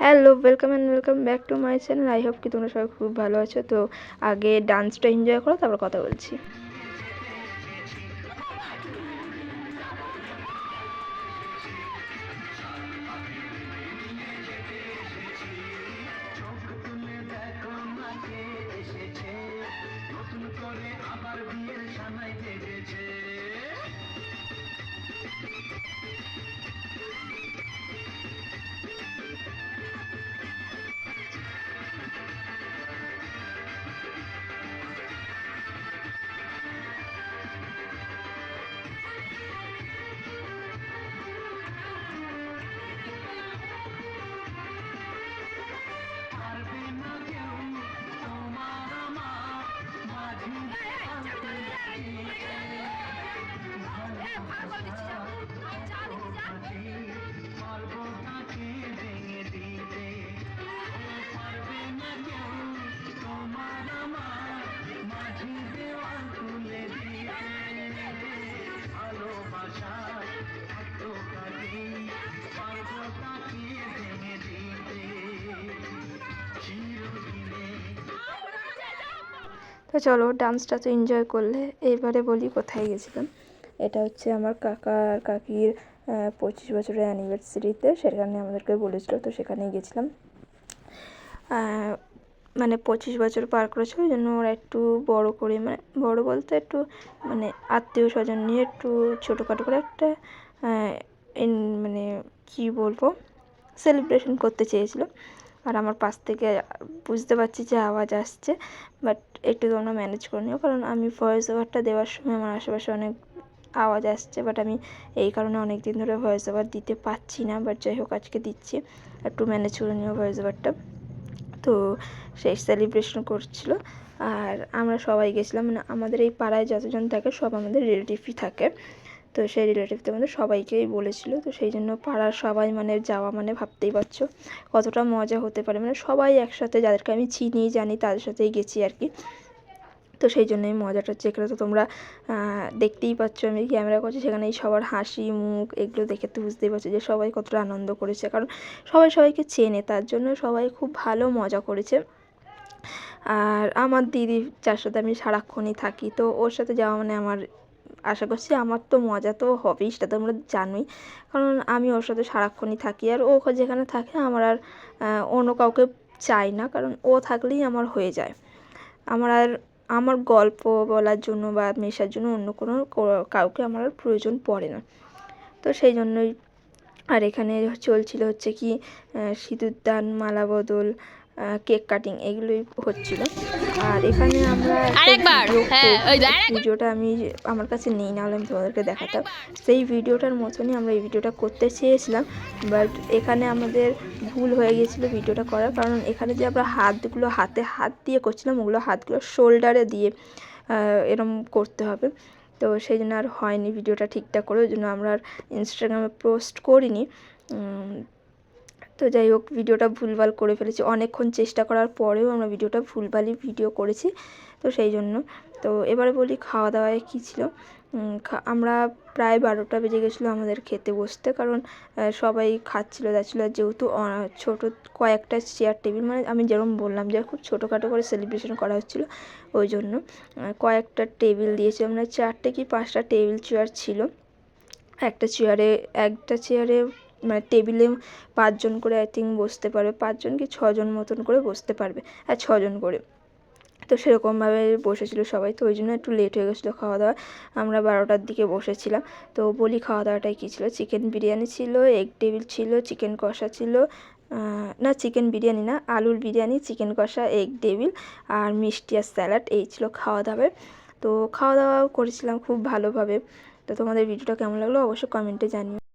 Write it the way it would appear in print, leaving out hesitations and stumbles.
Hello, welcome and welcome back to my channel. I hope কি তোমরা সবাই খুব ভালো আছো। তো আগে ডান্সটা এনজয় করো, তারপর কথা বলছি। তো চলো, ডান্সটা তো এনজয় করলে, এবারে বলি কোথায় গেছিলাম। এটা হচ্ছে আমার কাকা আর কাকির 25 বছরের অ্যানিভার্সারিতে, সেখানে আমাদেরকে বলেছিল, তো সেখানেই গেছিলাম। মানে 25 বছর পার করেছে, ওই জন্য ওরা একটু বড় করে, মানে বড় বলতে একটু মানে আত্মীয় স্বজন নিয়ে একটু ছোটোখাটো করে একটা মানে কী বলবো, সেলিব্রেশন করতে চেয়েছিল। আর আমার পাশ থেকে বুঝতে পারছি যে আওয়াজ আসছে, বাট একটু তোমরা ম্যানেজ করে নিও, কারণ আমি ভয়েস ওভারটা দেওয়ার সময় আমার আশেপাশে অনেক আওয়াজ আসছে, বাট আমি এই কারণে অনেক দিন ধরে ভয়েস ওভার দিতে পারছি না। বাট যাই হোক, আজকে দিচ্ছি, একটু ম্যানেজ করে নিও ভয়েস ওভারটা। তো সেই সেলিব্রেশন করছিল, আর আমরা সবাই গেছিলাম। মানে আমাদের এই পাড়ায় যতজন থাকে সব আমাদের রিলেটিভই থাকে, তো সেই রিলেটিভদের মধ্যে সবাইকেই বলেছিল। তো সেই জন্য পাড়ার সবাই মানে যাওয়া, মানে ভাবতেই পারছো কতটা মজা হতে পারে। মানে সবাই একসাথে, যাদেরকে আমি চিনি জানি তাদের সাথেই গেছি আর কি। তো সেই জন্যই মজাটা হচ্ছে, এখানে তো তোমরা দেখতেই পাচ্ছ আমি ক্যামেরা করছি, সেখানে সবার হাসি মুখ এগুলো দেখে তো বুঝতেই পারছো যে সবাই কতটা আনন্দ করেছে, কারণ সবাই সবাইকে চেনে, তার জন্য সবাই খুব ভালো মজা করেছে। আর আমার দিদি, যার সাথে আমি সারাক্ষণই থাকি, তো ওর সাথে যাওয়া মানে আমার, আশা করছি আমার তো মজা তো হবেই, সেটা তোমরা জানোই, কারণ আমি ওর সাথে সারাক্ষণই থাকি। আর ও যেখানে থাকে আমার আর অন্য কাউকে চাই না, কারণ ও থাকলেই আমার হয়ে যায়। আমার গল্প বলার জন্য বা মেশার জন্য অন্য কোনো কাউকে আমার আর প্রয়োজন পড়ে না। তো সেই জন্যই। আর এখানে চলছিল হচ্ছে কি সিঁদুরদান, মালা বদল, কেক কাটিং, এগুলোই হচ্ছিল। আর এখানে আমরা ভিডিওটা আমি আমার কাছে নেই, নাহলে আমি তোমাদেরকে দেখাতাম। সেই ভিডিওটার মতনই আমরা এই ভিডিওটা করতে চেয়েছিলাম, বাট এখানে আমাদের ভুল হয়ে গিয়েছিলো ভিডিওটা করার, কারণ এখানে যে আমরা হাতগুলো হাত দিয়ে করছিলাম, ওগুলো হাতগুলো শোল্ডারে দিয়ে এরম করতে হবে। তো সেই জন্য আর হয়নি ভিডিওটা ঠিকঠাক করে, ওই জন্য আমরা আর ইনস্টাগ্রামে পোস্ট করিনি। তো যাই হোক, ভিডিওটা ভুলভাল করে ফেলেছি, অনেকক্ষণ চেষ্টা করার পরেও আমরা ভিডিওটা ভুলভালই ভিডিও করেছি, তো সেই জন্য। তো এবারে বলি খাওয়া দাওয়ায় কী ছিল। আমরা প্রায় 12টা বেজে গেছিলো আমাদের খেতে বসতে, কারণ সবাই খাচ্ছিলো যাচ্ছিলো, যেহেতু ছোটো কয়েকটা চেয়ার টেবিল, মানে আমি যেরকম বললাম যে খুব ছোটোখাটো করে সেলিব্রেশন করা হচ্ছিলো, ওই জন্য কয়েকটা টেবিল দিয়েছিল, মানে 4টে কি 5টা টেবিল চেয়ার ছিল। একটা চেয়ারে মানে টেবিলে 5 জন করে আই থিঙ্ক বসতে পারবে, 5 জন কি 6 জন মতন করে বসতে পারবে, আর 6 জন করে। তো সেরকমভাবে বসেছিল সবাই, তো ওই জন্য একটু লেট হয়ে গেছিলো খাওয়া দাওয়া। আমরা 12টার দিকে বসেছিলাম। তো বলি খাওয়া দাওয়াটাই কী ছিল। চিকেন বিরিয়ানি ছিল, এগ টেবিল ছিল, চিকেন কষা ছিল, না চিকেন বিরিয়ানি না, আলুর বিরিয়ানি, চিকেন কষা, এগ টেবিল আর মিষ্টি আর স্যালাড, এই ছিল খাওয়া দাওয়া। তো খাওয়া দাওয়া করেছিলাম খুব ভালোভাবে। তো তোমাদের ভিডিওটা কেমন লাগলো অবশ্যই কমেন্টে জানিও।